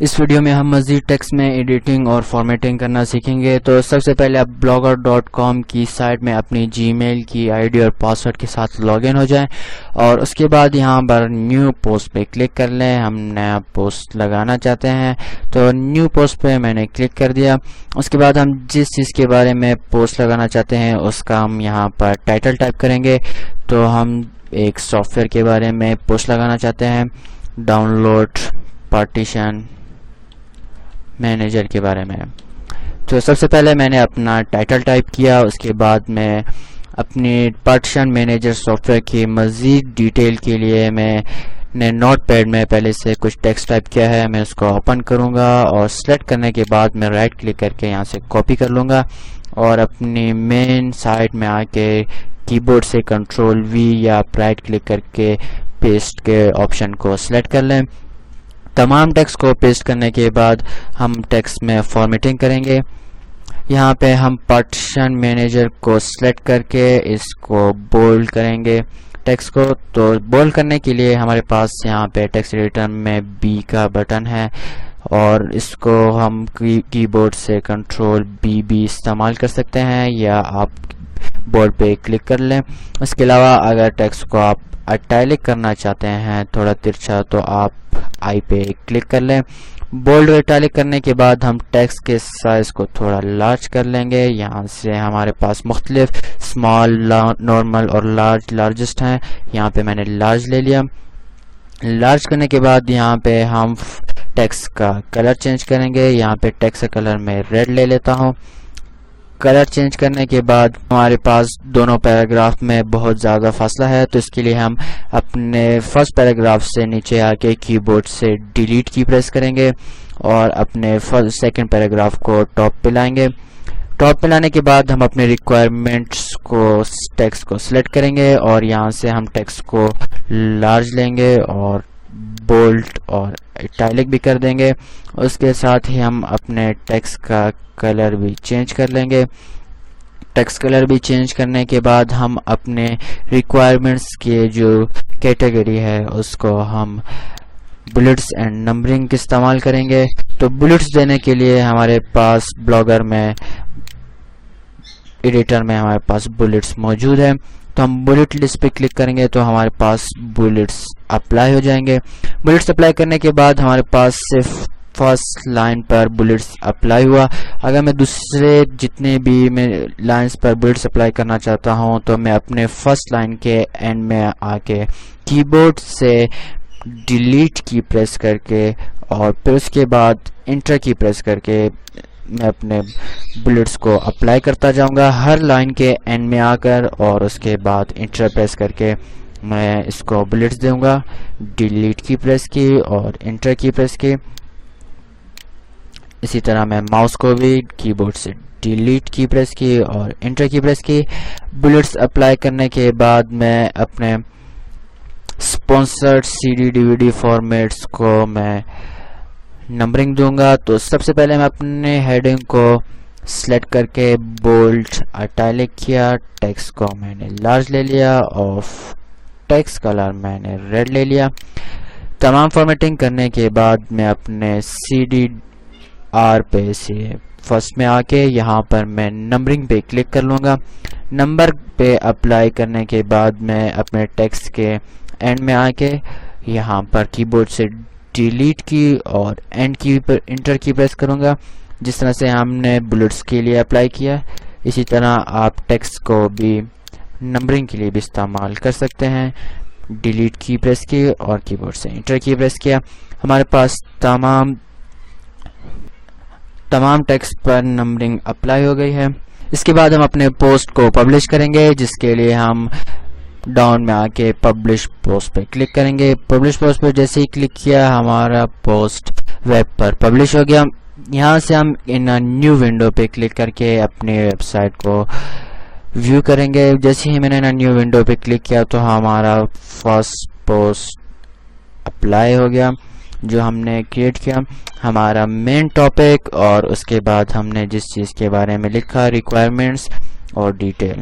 اس video میں ہم مزید ٹیکسٹ میں ایڈیٹنگ اور فارمیٹنگ کرنا سیکھیں گے۔ تو سب سے پہلے آپ blogger.com کی سائٹ میں اپنی جی میل کی آئی ڈی اور پاسورڈ کے ساتھ لاگ ان ہو جائیں، اور اس کے بعد یہاں پر نیو پوسٹ پہ کلک کر لیں۔ ہم نیا پوسٹ لگانا چاہتے ہیں تو نیو پوسٹ پہ میں نے کلک کر دیا۔ اس کے بعد ہم جس چیز کے بارے میں پوسٹ لگانا چاہتے ہیں اس کا ہم یہاں پر ٹائٹل ٹائپ کریں گے۔ تو ہم ایک سافٹ ویئر کے بارے میں پوسٹ لگانا چاہتے ہیں، ڈاؤن لوڈ پارٹیشن مینیجر کے بارے میں۔ تو سب سے پہلے میں نے اپنا ٹائٹل ٹائپ کیا، اس کے بعد میں اپنی پارٹیشن مینیجر سافٹ ویئر کی مزید ڈیٹیل کے لیے میں نے نوٹ پیڈ میں پہلے سے کچھ ٹیکسٹ ٹائپ کیا ہے، میں اس کو اوپن کروں گا اور سلیکٹ کرنے کے بعد میں رائٹ کلک کر کے یہاں سے کاپی کر لوں گا، اور اپنی مین سائٹ میں آ کے کی بورڈ سے کنٹرول وی یا رائٹ کلک کر کے پیسٹ کے آپشن کو سلیکٹ کر لیں۔ تمام ٹیکسٹ کو پیسٹ کرنے کے بعد ہم ٹیکسٹ میں فارمیٹنگ کریں گے۔ یہاں پہ ہم پارٹیشن مینیجر کو سلیکٹ کر کے اس کو بولڈ کریں گے ٹیکسٹ کو۔ تو بولڈ کرنے کے لیے ہمارے پاس یہاں پہ ٹیکسٹ ایڈیٹر میں بی کا بٹن ہے، اور اس کو ہم کی بورڈ سے کنٹرول بی استعمال کر سکتے ہیں، یا آپ بورڈ پہ کلک کر لیں۔ اس کے علاوہ اگر ٹیکسٹ کو آپ اٹیلک کرنا چاہتے ہیں تھوڑا ترچھا، تو آپ آئی پہ کلک کر لیں۔ بولڈ اٹیلک کرنے کے بعد ہم ٹیکسٹ کے سائز کو تھوڑا لارج کر لیں گے۔ یہاں سے ہمارے پاس مختلف اسمال، نارمل اور لارجسٹ ہیں، یہاں پہ میں نے لارج لے لیا۔ لارج کرنے کے بعد یہاں پہ ہم ٹیکسٹ کا کلر چینج کریں گے۔ یہاں پہ ٹیکسٹ کا کلر میں ریڈ لے لیتا ہوں۔ کلر چینج کرنے کے بعد ہمارے پاس دونوں پیراگراف میں بہت زیادہ فاصلہ ہے، تو اس کے لیے ہم اپنے فرسٹ پیراگراف سے نیچے آ کے کی بورڈ سے ڈیلیٹ کی پریس کریں گے، اور اپنے سیکنڈ پیراگراف کو ٹاپ پہ لائیں گے۔ ٹاپ پہ لانے کے بعد ہم اپنے ریکوائرمنٹس کو ٹیکسٹ کو سلیکٹ کریں گے، اور یہاں سے ہم ٹیکسٹ کو لارج لیں گے اور بولڈ اور اٹیلک بھی کر دیں گے۔ اس کے ساتھ ہی ہم اپنے ٹیکسٹ کا کلر بھی چینج کر لیں گے۔ ٹیکسٹ کلر بھی چینج کرنے کے بعد ہم اپنے ریکوائرمنٹس کے جو کیٹیگری ہے اس کو ہم بلٹس اینڈ نمبرنگ کا استعمال کریں گے۔ تو بلٹس دینے کے لیے ہمارے پاس بلاگر میں ایڈیٹر میں ہمارے پاس بلٹس موجود ہے، تو ہم بلٹ لسٹ پہ کلک کریں گے تو ہمارے پاس بلٹس اپلائی ہو جائیں گے۔ بلٹس اپلائی کرنے کے بعد ہمارے پاس صرف فرسٹ لائن پر بلٹس اپلائی ہوا۔ اگر میں دوسرے جتنے بھی میں لائنز پر بلٹس اپلائی کرنا چاہتا ہوں تو میں اپنے فرسٹ لائن کے اینڈ میں آ کے کی بورڈ سے ڈیلیٹ کی پریس کر کے، اور پھر اس کے بعد انٹر کی پریس کر کے میں اپنے بلٹس کو اپلائی کرتا جاؤں گا ہر لائن کے اینڈ میں آ کر، اور اس کے بعد انٹر پریس کر کے میں اس کو بلٹس دوں گا۔ ڈیلیٹ کی پریس کی اور انٹر کی پریس کی، اسی طرح میں ماؤس کو بھی کی بورڈ سے ڈیلیٹ کی پریس کی اور انٹر کی پریس کی۔ بلٹس اپلائی کرنے کے بعد میں اپنے اسپانسرڈ سی ڈی ڈی وی ڈی فارمیٹس کو میں نمبرنگ دوں گا۔ تو سب سے پہلے میں اپنے ہیڈنگ کو سلیکٹ کر کے بولڈ اٹیلک کیا، ٹیکسٹ کو میں نے لارج لے لیا، اور ٹیکسٹ کلر میں نے ریڈ لے لیا۔ تمام فارمیٹنگ کرنے کے بعد میں اپنے سی ڈی آر پہ سے فرسٹ میں آ کے یہاں پر میں نمبرنگ پہ کلک کر لوں گا۔ نمبر پہ اپلائی کرنے کے بعد میں اپنے ٹیکسٹ کے اینڈ میں آ کے یہاں پر کی بورڈ سے ڈیلیٹ کی اور اینڈ کی پر انٹر کی پریس کروں گا، جس طرح سے ہم نے بلٹس کے لیے اپلائی کیا۔ اسی طرح آپ ٹیکسٹ کو بھی نمبرنگ کے لیے بھی استعمال کر سکتے ہیں۔ ڈیلیٹ کی پریس کی اور کی بورڈ سے انٹر کی پریس کیا۔ ہمارے پاس تمام ٹیکسٹ پر نمبرنگ اپلائی ہو گئی ہے۔ اس کے بعد ہم اپنے پوسٹ کو پبلش کریں گے، جس کے لیے ہم ڈاؤن میں آ کے پبلش پوسٹ پہ کلک کریں گے۔ پبلش پوسٹ پہ جیسے ہی کلک کیا ہمارا پوسٹ ویب پر پبلش ہو گیا۔ یہاں سے ہم ان نیو ونڈو پہ کلک کر کے اپنی ویب سائٹ کو ویو کریں گے۔ جیسے ہی میں نے نیو ونڈو پہ کلک کیا تو ہمارا فرسٹ پوسٹ اپلائی ہو گیا جو ہم نے کریٹ کیا، ہمارا مین ٹاپک، اور اس کے بعد ہم نے جس چیز کے بارے میں لکھا ریکوائرمنٹس اور ڈیٹیل۔